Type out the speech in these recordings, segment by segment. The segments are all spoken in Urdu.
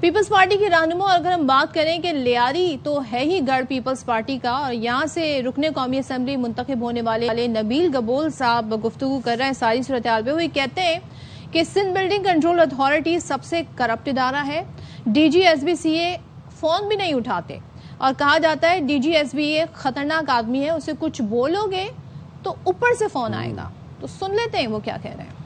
پیپلز پارٹی کی رہنما، اور اگر ہم بات کریں کہ لیاری تو ہے ہی گڑھ پیپلز پارٹی کا، اور یہاں سے رکن قومی اسمبلی منتخب ہونے والے نبیل گبول صاحب گفتگو کر رہے ہیں ساری صورتحال پہ. وہ کہتے ہیں کہ سندھ بلڈنگ کنٹرول اتھارٹی سب سے کرپٹ ادارہ ہے، D G S B C A phone بھی نہیں اٹھاتے، اور کہا جاتا ہے D G S B A خطرناک آدمی ہے، اسے کچھ بولو گے تو اوپر سے فون آئے گا. تو سن لیتے ہیں وہ کیا کہہ رہے ہیں.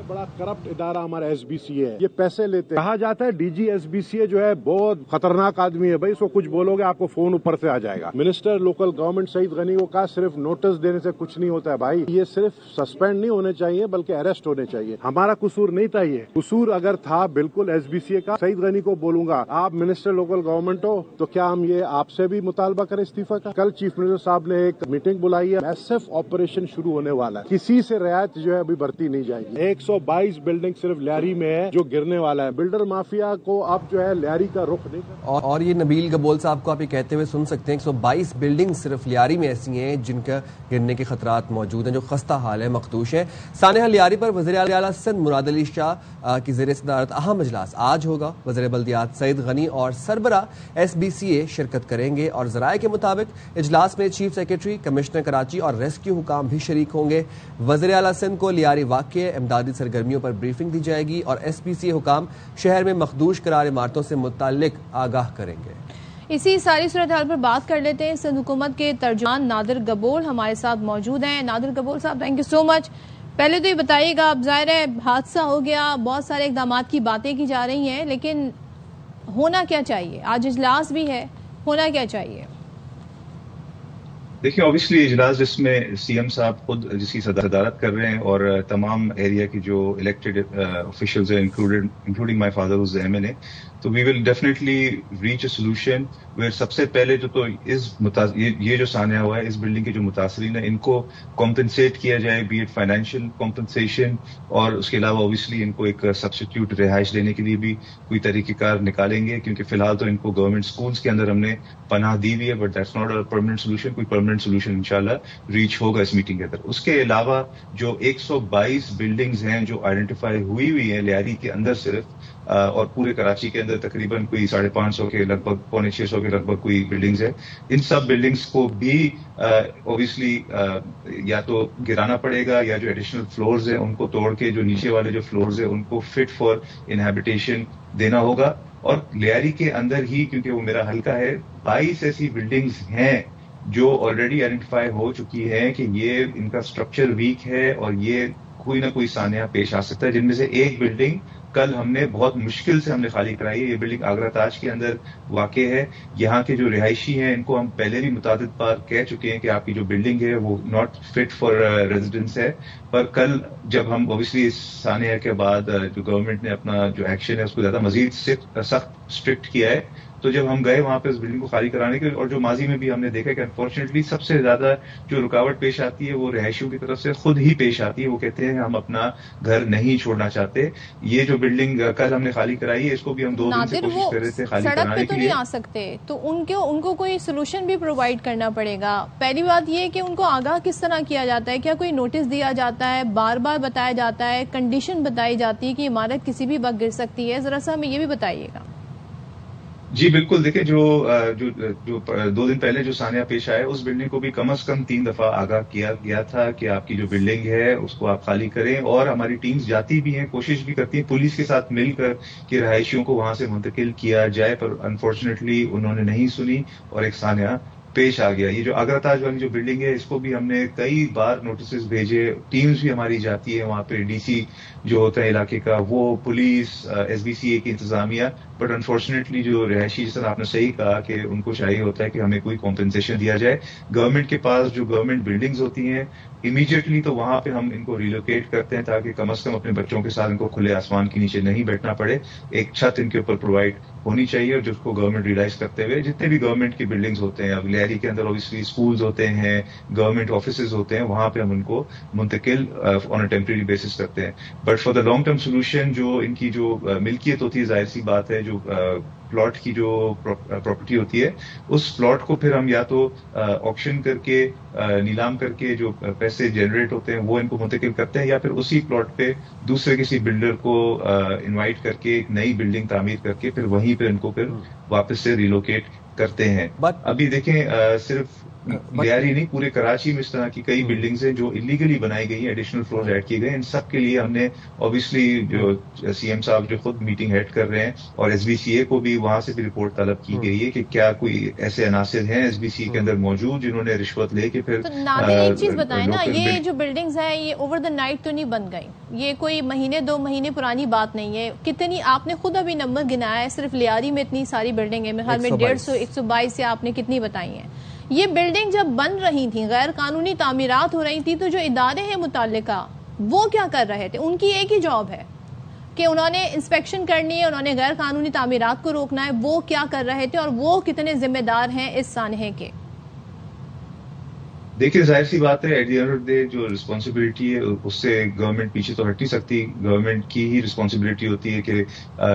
بڑا کرپٹ ادارہ ہمارا ایس بی سی ہے، یہ پیسے لیتے ہیں. کہا جاتا ہے D G S B C جو ہے بہت خطرناک آدمی ہے، بھائی اس کو کچھ بولو گے آپ کو فون اوپر سے آ جائے گا. Minister local government Saeed Ghani کو کہا صرف نوٹس دینے سے کچھ نہیں ہوتا ہے بھائی، یہ صرف سسپینڈ نہیں ہونے چاہیے بلکہ اریسٹ ہونے چاہیے. ہمارا قصور نہیں تھا، یہ قصور اگر تھا بالکل ایس بی سی کا. سعید غنی کو بولوں گا آپ منسٹر لوکل گورنمنٹ ہو تو کیا ہم یہ آپ سے بھی مطالبہ کریں استعفی کا. کل چیف منسٹر صاحب نے ایک میٹنگ بلائی ہے، میسف آپریشن شروع ہونے والا ہے، کسی سے رعایت جو ہے ابھی برتی نہیں جائے گی. 122 بلڈنگ صرف لیاری میں ہے جو گرنے والا ہے. بلڈر مافیا کو اب جو ہے لیاری کا رخ نہیں کرنا. اور یہ نبیل گبول صاحب کو آپ یہ کہتے ہوئے سن سکتے ہیں 122 بلڈنگ صرف لیاری میں ایسی ہیں جن کا گرنے کے خطرات موجود ہیں، جو خستہ حال ہے، مخدوش ہیں. سانحہ لیاری پر وزیر اعلیٰ سندھ مراد علی شاہ کی زیر صدارت اہم اجلاس آج ہوگا. وزیر بلدیات سعید غنی اور سربراہ ایس بی سی اے شرکت کریں گے، اور ذرائع کے مطابق اجلاس میں چیف سیکرٹری، کمشنر کراچی اور ریسکیو حکام بھی شریک ہوں گے. وزیر اعلیٰ سندھ کو لیاری واقعے، امدادی سرگرمیوں پر بریفنگ دی جائے گی، اور ایس پی سی حکام شہر میں مخدوش قرار عمارتوں سے متعلق آگاہ کریں گے. اسی ساری صورتحال پر بات کر لیتے ہیں. سندھ حکومت کے ترجمان نادر گبول ہمارے ساتھ موجود ہیں. نادر گبول صاحب، تھینک یو سو مچ. پہلے تو یہ بتائیے گا، اب ظاہر ہے حادثہ ہو گیا، بہت سارے اقدامات کی باتیں کی جا رہی ہیں، لیکن ہونا کیا چاہیے؟ آج اجلاس بھی ہے، ہونا کیا چاہیے؟ دیکھیے اوبیسلی اجلاس جس میں سی ایم صاحب خود جس کی صدارت کر رہے ہیں اور تمام ایریا کی جو الیکٹڈ آفیشلز ہیں including my father was MNA این اے، تو we will definitely reach a solution where سب سے پہلے تو یہ جو سانحہ ہوا ہے اس بلڈنگ کے جو متاثرین ہیں ان کو کمپنسیٹ کیا جائے، بی ایٹ فائنینشیل کمپنسیشن، اور اس کے علاوہ اوبیسلی ان کو ایک سبسٹیٹیوٹ رہائش دینے کے لیے بھی کوئی طریقہ کار نکالیں گے، کیونکہ فی الحال تو ان کو گورنمنٹ اسکولس کے اندر ہم نے پناہ دی ہوئی ہے، but that's not a permanent solution. کوئی پرماننٹ سولوشن انشاءاللہ ریچ ہوگا اس میٹنگ کے اندر. اس کے علاوہ جو 122 بلڈنگز ہیں جو آئیڈینٹیفائی ہوئی ہیں لیاری کے اندر صرف، اور پورے کراچی کے اندر تقریباً کوئی 550 کے لگ بھگ 650 کے لگ بھگ کوئی بلڈنگز ہیں، ان سب بلڈنگز کو بھی اوبیسلی یا تو گرانا پڑے گا، یا جو ایڈیشنل فلورز ہیں ان کو توڑ کے جو نیچے والے جو فلورز ہیں ان کو فٹ فار انہیبیٹیشن دینا ہوگا. اور لیاری کے اندر ہی، کیونکہ وہ میرا حلقہ ہے، 22 ایسی بلڈنگز ہیں جو آلریڈی آئیڈینٹیفائی ہو چکی ہیں کہ یہ ان کا اسٹرکچر ویک ہے اور یہ کوئی نہ کوئی سانحہ پیش آ سکتا ہے، جن میں سے ایک بلڈنگ کل ہم نے بہت مشکل سے ہم نے خالی کرائی ہے. یہ بلڈنگ آگرہ تاج کے اندر واقع ہے. یہاں کے جو رہائشی ہیں ان کو ہم پہلے بھی متعدد بار کہہ چکے ہیں کہ آپ کی جو بلڈنگ ہے وہ ناٹ فٹ فار ریزیڈنس ہے، پر کل جب ہم اوبیسلی اس سانحہ کے بعد جو گورنمنٹ نے اپنا جو ایکشن ہے اس کو زیادہ مزید سخت اسٹرکٹ کیا ہے، تو جب ہم گئے وہاں پہ اس بلڈنگ کو خالی کرانے کے، اور جو ماضی میں بھی ہم نے دیکھا کہ انفارچونیٹلی سب سے زیادہ جو رکاوٹ پیش آتی ہے وہ رہائشیوں کی طرف سے خود ہی پیش آتی ہے. وہ کہتے ہیں ہم اپنا گھر نہیں چھوڑنا چاہتے. یہ جو بلڈنگ کل ہم نے خالی کرائی ہے اس کو بھی ہم 2 دن سے کوشش کر رہے تھے خالی کرانے کے لیے. سڑک پہ تو نہیں آ سکتے، تو ان کو کوئی سولوشن بھی پرووائڈ کرنا پڑے گا. پہلی بات یہ کہ ان کو آگاہ کس طرح کیا جاتا ہے؟ کیا کوئی نوٹس دیا جاتا ہے؟ بار بار بتایا جاتا ہے؟ کنڈیشن بتائی جاتی ہے کہ عمارت کسی بھی وقت گر سکتی ہے؟ ذرا سا ہمیں یہ بھی بتائیے گا. جی بالکل. دیکھیں جو 2 دن پہلے جو سانحہ پیش آیا اس بلڈنگ کو بھی کم از کم 3 دفعہ آگاہ کیا گیا تھا کہ آپ کی جو بلڈنگ ہے اس کو آپ خالی کریں، اور ہماری ٹیمز جاتی بھی ہیں، کوشش بھی کرتی ہیں پولیس کے ساتھ مل کر کہ رہائشیوں کو وہاں سے منتقل کیا جائے، پر انفارچونیٹلی انہوں نے نہیں سنی اور ایک سانحہ پیش آ گیا. یہ جو آگرہ تاج والی جو بلڈنگ ہے اس کو بھی ہم نے کئی بار نوٹسز بھیجے، ٹیمز بھی ہماری جاتی ہے وہاں پہ، ڈی سی جو ہوتا ہے علاقے کا وہ، پولیس، ایس بی سی اے کی انتظامیہ، بٹ انفارچونیٹلی جو رہائشی جس طرح آپ نے صحیح کہا کہ ان کو چاہیے ہوتا ہے کہ ہمیں کوئی کمپنسیشن دیا جائے. گورنمنٹ کے پاس جو گورنمنٹ بلڈنگز ہوتی ہیں امیڈیٹلی تو وہاں پہ ہم ان کو ریلوکیٹ کرتے ہیں تاکہ کم از کم اپنے بچوں کے ساتھ ان کو کھلے آسمان کے نیچے نہیں بیٹھنا پڑے. ایک چھت ان کے اوپر پرووائڈ ہونی چاہیے، اور جس کو گورنمنٹ ریلائز کرتے ہوئے جتنے بھی گورنمنٹ کی بلڈنگز ہوتے ہیں، اب لیاری کے اندر اوبیسلی اسکولز ہوتے ہیں، گورنمنٹ آفیسز ہوتے ہیں، وہاں پہ ہم ان کو منتقل آن اے ٹیمپریری بیسس کرتے ہیں. But for the long term solution جو ان کی جو ملکیت ہوتی ہے، ظاہر سی بات ہے جو پلاٹ کی جو پراپرٹی ہوتی ہے اس پلاٹ کو پھر ہم یا تو آکشن کر کے نیلام کر کے جو پیسے جنریٹ ہوتے ہیں وہ ان کو منتقل کرتے ہیں, یا پھر اسی پلاٹ پہ دوسرے کسی بلڈر کو انوائٹ کر کے ایک نئی بلڈنگ تعمیر کر کے پھر وہیں پہ ان کو پھر واپس سے ریلوکیٹ کرتے ہیں. ابھی دیکھیں صرف لیاری نہیں, پورے کراچی میں اس طرح کی کئی بلڈنگز ہیں جو انلیگلی بنائی گئی ہیں, ایڈیشنل فلور ایڈ کیے گئے. ان سب کے لیے ہم نے اوبیسلی جو سی ایم صاحب جو خود میٹنگ ہیڈ کر رہے ہیں, اور ایس بی سی اے کو بھی وہاں سے بھی رپورٹ طلب کی گئی ہے کہ کیا کوئی ایسے عناصر ہیں ایس بی سی اے کے اندر موجود جنہوں نے رشوت لے کے پھر. نادر ایک چیز بتائیں نا, یہ جو بلڈنگز ہیں یہ اوور دا نائٹ تو نہیں بن گئی, یہ کوئی مہینے 2 مہینے پرانی بات نہیں ہے. کتنی آپ نے خود ابھی نمبر گنایا ہے, صرف لیاری میں اتنی ساری بلڈنگ ہے, میرے خیال میں 150 122 سے آپ نے کتنی بتائی ہیں. یہ بلڈنگ جب بن رہی تھیں, غیر قانونی تعمیرات ہو رہی تھی, تو جو ادارے ہیں متعلقہ وہ کیا کر رہے تھے؟ ان کی ایک ہی جاب ہے کہ انہوں نے انسپیکشن کرنی ہے, انہوں نے غیر قانونی تعمیرات کو روکنا ہے. وہ کیا کر رہے تھے اور وہ کتنے ذمہ دار ہیں اس سانحے کے؟ دیکھیے ظاہر سی بات ہے, at the end of day جو رسپانسبلٹی ہے اس سے گورنمنٹ پیچھے تو ہٹ نہیں سکتی. گورنمنٹ کی ہی رسپانسبلٹی ہوتی ہے کہ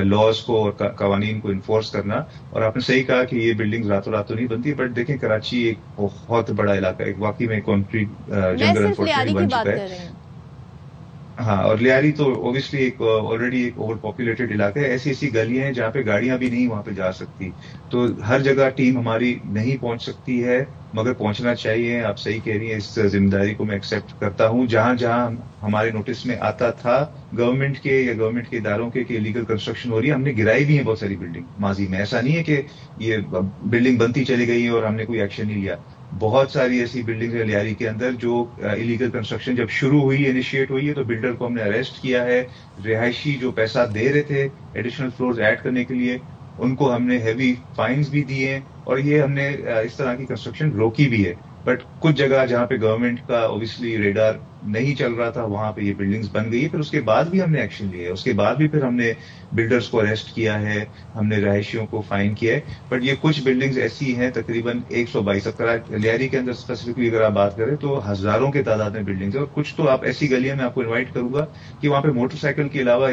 لاز کو اور قوانین کو انفورس کرنا. اور آپ نے صحیح کہا کہ یہ بلڈنگ راتوں رات تو نہیں بنتی, بٹ دیکھیں کراچی ایک بہت بڑا علاقہ ہے, واقعی میں کنکریٹ جنگل انفارچونیٹلی بن چکا ہے. ہاں, اور لیاری تو اوبیسلی ایک آلریڈی ایک اوور پاپولیٹڈ علاقہ ہے. ایسی گلیاں ہیں جہاں پہ گاڑیاں بھی نہیں وہاں پہ جا سکتی. تو ہر جگہ ٹیم ہماری نہیں پہنچ سکتی ہے, مگر پہنچنا چاہیے. آپ صحیح کہہ رہی ہیں, اس ذمہ داری کو میں ایکسیپٹ کرتا ہوں. جہاں جہاں ہمارے نوٹس میں آتا تھا گورنمنٹ کے یا گورنمنٹ کے اداروں کے کہ لیگل کنسٹرکشن ہو رہی ہے, ہم نے گرائی بھی ہیں بہت ساری بلڈنگ ماضی میں. ایسا نہیں ہے کہ یہ بلڈنگ بنتی چلی گئی اور ہم نے کوئی ایکشن نہیں لیا. بہت ساری ایسی بلڈنگ ہے لیاری کے اندر جو الیگل کنسٹرکشن جب شروع ہوئی, انیشیٹ ہوئی ہے, تو بلڈر کو ہم نے اریسٹ کیا ہے. رہائشی جو پیسہ دے رہے تھے ایڈیشنل فلورز ایڈ کرنے کے لیے, ان کو ہم نے ہیوی فائنز بھی دیے ہیں, اور یہ ہم نے اس طرح کی کنسٹرکشن روکی بھی ہے. بٹ کچھ جگہ جہاں پہ گورنمنٹ کا اوبیسلی ریڈار نہیں چل رہا تھا وہاں پہ یہ بلڈنگز بن گئی ہے. پھر اس کے بعد بھی ہم نے ایکشن لیا ہے, اس کے بعد بھی پھر ہم نے بلڈرز کو اریسٹ کیا ہے, ہم نے رہائشیوں کو فائن کیا ہے. بٹ یہ کچھ بلڈنگز ایسی ہیں تقریباً 122 لیاری کے اندر اسپیسیفکلی اگر آپ بات کریں تو ہزاروں کے تعداد میں بلڈنگز ہیں. اور کچھ تو آپ ایسی گلیاں میں آپ کو انوائٹ کروں گا کہ وہاں پہ موٹر سائیکل کے علاوہ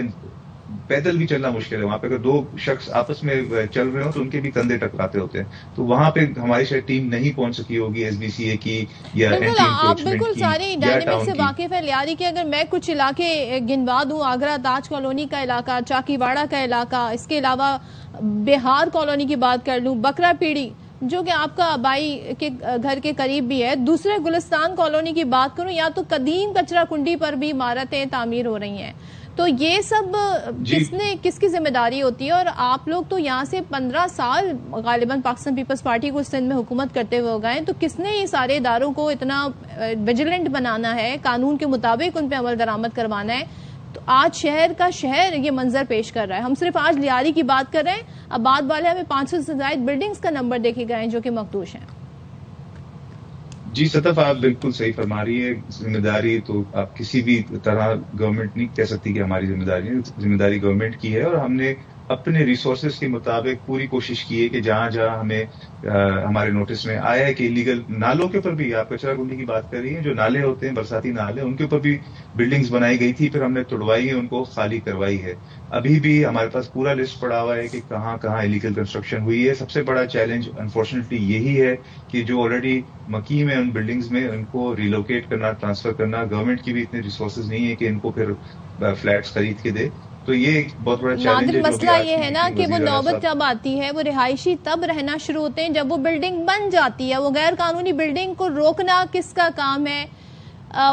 پیدل بھی چلنا مشکل ہے. وہاں پہ اگر 2 شخص آپس میں چل رہے ہوں تو ان کے بھی کندھے ٹکراتے ہوتے ہیں. تو وہاں پہ ہماری شاید ٹیم نہیں پہنچ سکی ہوگی ایس بی سی اے کی یا آپ بالکل ساری ڈائنامک سے واقف ہے لیاری کے. اگر میں کچھ علاقے گنوا دوں, آگرہ تاج کالونی کا علاقہ, چاکی واڑہ کا علاقہ, اس کے علاوہ بہار کالونی کی بات کر لوں, بکرا پیڑی جو کہ آپ کا آبائی کے گھر کے قریب بھی ہے, دوسرے گلستان کالونی کی بات کروں, یا تو قدیم کچرا کنڈی پر بھی عمارتیں تعمیر ہو رہی ہیں. تو یہ سب کس کی ذمہ داری ہوتی ہے؟ اور آپ لوگ تو یہاں سے 15 سال غالباً پاکستان پیپلز پارٹی کو سندھ میں حکومت کرتے ہوئے ہو گئے, تو کس نے یہ سارے اداروں کو اتنا ویجیلنٹ بنانا ہے, قانون کے مطابق ان پہ عمل درآمد کروانا ہے؟ تو آج شہر کا شہر یہ منظر پیش کر رہا ہے. ہم صرف آج لیاری کی بات کر رہے ہیں, اب بعد والے ہمیں 500 سے زائد بلڈنگز کا نمبر دیکھے گئے ہیں جو کہ مخدوش ہیں. جی صدف, آپ بالکل صحیح فرما رہی ہے. ذمہ داری تو آپ کسی بھی طرح گورنمنٹ نہیں کہہ سکتی کہ ہماری ذمہ داری ہے. ذمہ داری گورنمنٹ کی ہے, اور ہم نے اپنے ریسورسز کے مطابق پوری کوشش کی ہے کہ جہاں جہاں ہمیں ہمارے نوٹس میں آیا ہے کہ لیگل نالوں کے اوپر بھی, آپ کچرا کنڈی کی بات کر رہی ہیں, جو نالے ہوتے ہیں برساتی نالے, ان کے اوپر بھی بلڈنگز بنائی گئی تھی, پھر ہم نے توڑوائی ہے, ان کو خالی کروائی ہے. ابھی بھی ہمارے پاس پورا لسٹ پڑا ہوا ہے کہ کہاں کہاں الیگل کنسٹرکشن ہوئی ہے. سب سے بڑا چیلنج انفارچونیٹلی یہی ہے کہ جو آلریڈی مقیم ہے ان بلڈنگز میں, ان کو ریلوکیٹ کرنا, ٹرانسفر کرنا. گورنمنٹ کی بھی اتنے ریسورسز نہیں ہے کہ ان کو پھر فلیٹس خرید کے دے. تو یہ ایک بہت بڑا چیلنج ہے. مسئلہ یہ ہے نا کہ وہ نوبت جب آتی ہے, وہ رہائشی تب رہنا شروع ہوتے ہیں جب وہ بلڈنگ بن جاتی ہے. وہ غیر قانونی بلڈنگ کو روکنا کس کا کام ہے؟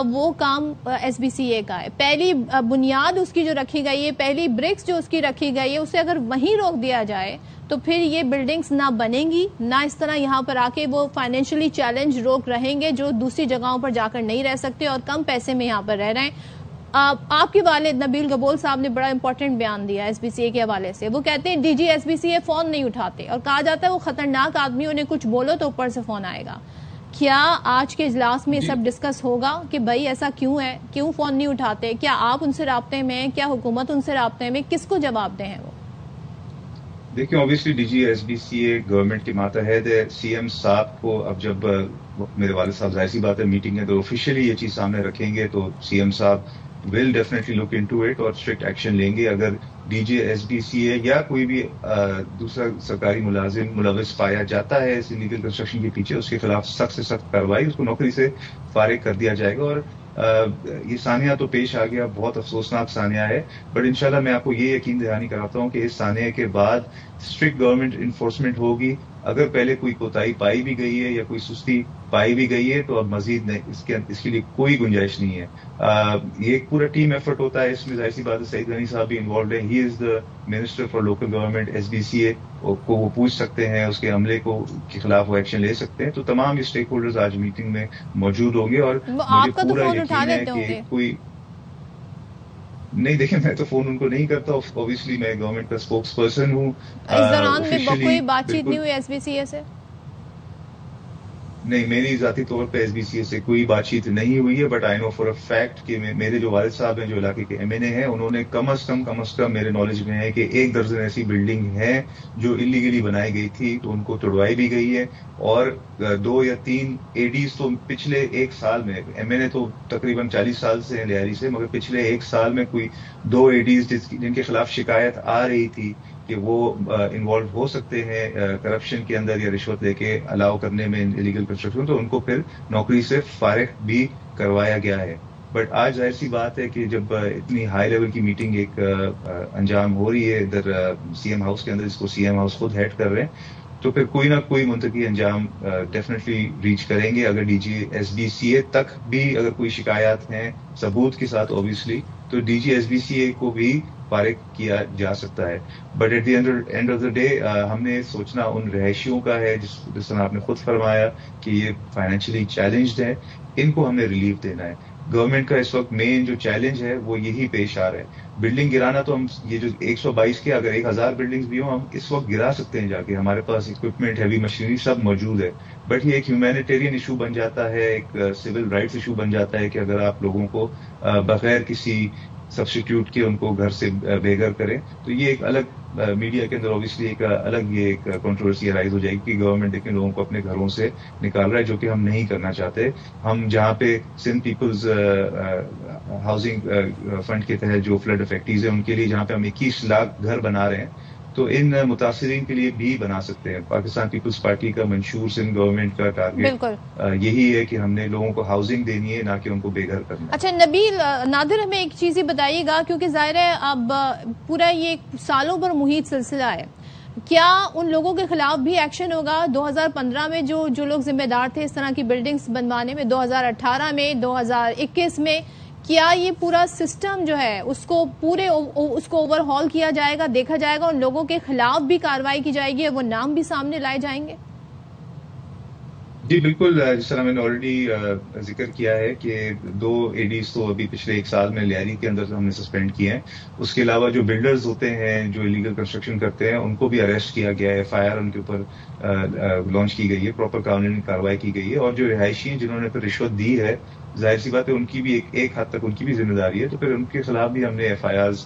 وہ کام ایس بی سی اے کا ہے. پہلی بنیاد اس کی جو رکھی گئی ہے, پہلی برکس جو اس کی رکھی گئی ہے, اسے اگر وہیں روک دیا جائے تو پھر یہ بلڈنگز نہ بنیں گی, نہ اس طرح یہاں پر آ کے وہ فائنینشلی چیلنج لوگ رہیں گے جو دوسری جگہوں پر جا کر نہیں رہ سکتے اور کم پیسے میں یہاں پر رہ رہے ہیں. آپ کے والد نبیل گبول صاحب نے بڑا امپورٹنٹ بیان دیا ایس بی سی اے کے حوالے سے. وہ کہتے ہیں D G S B C A phone نہیں اٹھاتے, اور کہا جاتا ہے وہ خطرناک آدمی, انہیں کچھ بولو تو اوپر سے فون آئے گا. کیا آج کے اجلاس میں سب ڈسکس ہوگا کہ بھائی ایسا کیوں ہے, کیوں فون نہیں اٹھاتے؟ کیا آپ ان سے رابطے میں, کیا حکومت ان سے رابطے میں, کس کو جواب دیں ہیں وہ؟ دیکھیں obviously D G S B C A government کے ماتحت ہے. سی ایم صاحب کو اب جب میرے والد صاحب ظاہر سی بات ہے میٹنگ ہے تو آفیشیلی یہ چیز سامنے رکھیں گے, تو سی ایم صاحب will definitely look into it اور اسٹرکٹ ایکشن لیں گے. اگر DG/SBCA یا کوئی بھی دوسرا سرکاری ملازم ملوث پایا جاتا ہے اس انلیگل کنسٹرکشن کے پیچھے، اس کے خلاف سخت سے سخت کارروائی، اس کو نوکری سے فارغ کر دیا جائے گا. اور یہ سانحہ تو پیش آ گیا، بہت افسوسناک سانحہ ہے، بٹ انشاءاللہ میں آپ کو یہ یقین دہانی کراتا ہوں کہ اس سانحے کے بعد اسٹرکٹ گورنمنٹ انفورسمنٹ ہوگی. اگر پہلے کوئی کوتاہی پائی بھی گئی ہے یا کوئی سستی پائی بھی گئی ہے تو اب مزید نہیں، اس کے لیے کوئی گنجائش نہیں ہے. یہ ایک پورا ٹیم ایفرٹ ہوتا ہے، اس میں ظاہر سی بات ہے سعید غنی صاحب بھی انوالوڈ ہیں. He is the minister for local government SBCA کو وہ پوچھ سکتے ہیں، اس کے عملے کے خلاف وہ ایکشن لے سکتے ہیں. تو تمام یہ اسٹیک ہولڈرز آج میٹنگ میں موجود ہوں گے، اور مجھے پورا یقین ہے کہ کوئی نہیں. دیکھیں میں تو فون ان کو نہیں کرتا، اوبیسلی میں گورنمنٹ کا اسپوکس پرسن ہوں. اس دوران میں کوئی بات چیت نہیں ہوئی SBCA سے؟ نہیں، میری ذاتی طور پہ SBCA سے کوئی بات چیت نہیں ہوئی ہے، but I know for a fact کہ میرے جو والد صاحب ہیں جو علاقے کے MNA ہیں، انہوں نے کم از کم میرے نالج میں ہے کہ 1 درجن ایسی بلڈنگ ہیں جو انلیگلی بنائی گئی تھی تو ان کو توڑوائی بھی گئی ہے. اور 2 یا 3 ADs تو پچھلے 1 سال میں، MNA تو تقریباً 40 سال سے ہیں لیاری سے، مگر پچھلے 1 سال میں کوئی 2 ADs جن کے خلاف شکایت آ رہی تھی کہ وہ انوالو ہو سکتے ہیں کرپشن کے اندر یا رشوت لے کے الاؤ کرنے میں انلیگل کنسٹرکشن، تو ان کو پھر نوکری سے فارغ بھی کروایا گیا ہے. بٹ آج ظاہر سی بات ہے کہ جب اتنی ہائی لیول کی میٹنگ ایک انجام ہو رہی ہے ادھر CM ہاؤس کے اندر، اس کو CM ہاؤس خود ہیڈ کر رہے ہیں، تو پھر کوئی نہ کوئی منطقی انجام ڈیفینیٹلی ریچ کریں گے. اگر DG/SBCA تک بھی اگر کوئی شکایات ہیں ثبوت کے ساتھ اوبیسلی، تو DG/SBCA کو بھی فارغ کیا جا سکتا ہے. But at the end of the day ہم نے سوچنا ان رہائشیوں کا ہے جس طرح آپ نے خود فرمایا کہ یہ فائنینشلی چیلنجڈ ہے، ان کو ہم نے ریلیف دینا ہے. گورنمنٹ کا اس وقت مین جو چیلنج ہے وہ یہی پیش آ رہا ہے. بلڈنگ گرانا تو ہم یہ جو 122 کے اگر 1000 بلڈنگز بھی ہوں ہم اس وقت گرا سکتے ہیں جا کے، ہمارے پاس اکوپمنٹ، ہیوی مشینری سب موجود ہے. بٹ یہ ایک ہیومینیٹیرین ایشو بن جاتا ہے، ایک سول رائٹس ایشو بن جاتا ہے کہ اگر آپ لوگوں کو بغیر کسی سبسٹیٹیوٹ کے ان کو گھر سے بے گھر کریں، تو یہ ایک الگ میڈیا کے اندر اوبیسلی ایک الگ یہ ایک کنٹروورسی رائز ہو جائے گی کہ گورنمنٹ لیکن لوگوں کو اپنے گھروں سے نکال رہا ہے، جو کہ ہم نہیں کرنا چاہتے. ہم جہاں پہ سندھ پیپلز ہاؤسنگ فنڈ کے تحت جو فلڈ افیکٹیز ہیں ان کے لیے جہاں پہ ہم 21 لاکھ گھر بنا رہے ہیں، تو ان متاثرین کے لیے بھی بنا سکتے ہیں. پاکستان پیپلز پارٹی کا منشور سندھ گورنمنٹ کا ٹارگیٹ یہی ہے کہ ہم نے لوگوں کو ہاؤسنگ دینی ہے، نہ کہ ان کو بے گھر کرنا. اچھا نبیل، نادر ہمیں ایک چیز ہی بتائیے گا، کیونکہ ظاہر ہے اب پورا یہ سالوں پر محیط سلسلہ ہے، کیا ان لوگوں کے خلاف بھی ایکشن ہوگا؟ 2015 میں جو لوگ ذمہ دار تھے اس طرح کی بلڈنگز بنوانے میں، 2018 میں، 2021 میں، کیا یہ پورا سسٹم جو ہے اس کو اوور ہال کیا جائے گا، دیکھا جائے گا، ان لوگوں کے خلاف بھی کارروائی کی جائے گی، وہ نام بھی سامنے لائے جائیں گے؟ جی بالکل، جس طرح میں نے آلریڈی ذکر کیا ہے کہ 2 ADs تو ابھی پچھلے 1 سال میں لیاری کے اندر ہم نے سسپینڈ کیے ہیں. اس کے علاوہ جو بلڈرز ہوتے ہیں جو انلیگل کنسٹرکشن کرتے ہیں ان کو بھی اریسٹ کیا گیا ہے، FIR ان کے اوپر لانچ کی گئی ہے، پراپر قانونی کارروائی کی گئی ہے. اور جو رہائشی ہیں جنہوں نے پھر رشوت دی ہے، ظاہر سی بات ہے ان کی بھی ایک حد تک ان کی بھی ذمہ داری ہے، تو پھر ان کے خلاف بھی ہم نے FIRs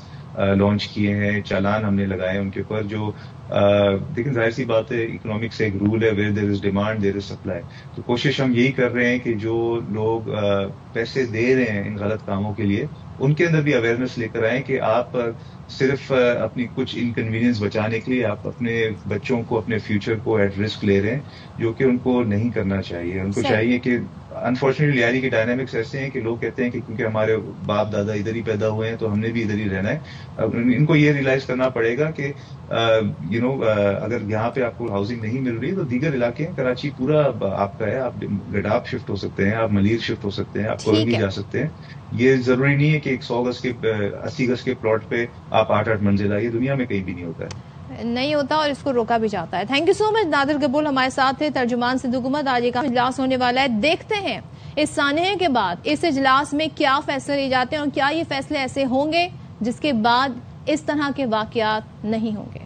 لانچ کیے ہیں، چالان ہم نے لگائے ان کے اوپر. جو لیکن ظاہر سی بات ہے اکنامکس ایک رول ہے، where there is demand there is supply. تو کوشش ہم یہی کر رہے ہیں کہ جو لوگ پیسے دے رہے ہیں ان غلط کاموں کے لیے، ان کے اندر بھی اویئرنیس لے کر آئیں کہ آپ صرف اپنی کچھ انکنوینئنس بچانے کے لیے آپ اپنے بچوں کو، اپنے فیوچر کو ایٹ رسک لے رہے ہیں، جو کہ ان کو نہیں کرنا چاہیے. ان کو چاہیے کہ انفارچونیٹلی لیاری کے ڈائنامکس ایسے ہیں کہ لوگ کہتے ہیں کہ کیونکہ ہمارے باپ دادا ادھر ہی پیدا ہوئے ہیں تو ہم نے بھی ادھر ہی رہنا ہے. ان کو یہ ریئلائز کرنا پڑے گا کہ اگر یہاں پہ آپ کو ہاؤسنگ نہیں مل رہی تو دیگر علاقے ہیں، کراچی پورا آپ کا ہے، آپ گڈاب شفٹ ہو سکتے ہیں، آپ ملیر شفٹ ہو سکتے ہیں، آپ کولمبی جا سکتے ہیں. یہ ضروری نہیں ہے کہ 100 گز کے 80 گز کے پلاٹ پہ آپ 8 منزل آئیے، دنیا میں کہیں بھی نہیں ہوتا ہے، نہیں ہوتا، اور اس کو روکا بھی جاتا ہے. تھینک یو سو مچ نادر گبول ہمارے ساتھ تھے، ترجمان سندھ حکومت. آج ایک اجلاس ہونے والا ہے، دیکھتے ہیں اس سانحے کے بعد اس اجلاس میں کیا فیصلے لیے جاتے ہیں اور کیا یہ فیصلے ایسے ہوں گے جس کے بعد اس طرح کے واقعات نہیں ہوں گے.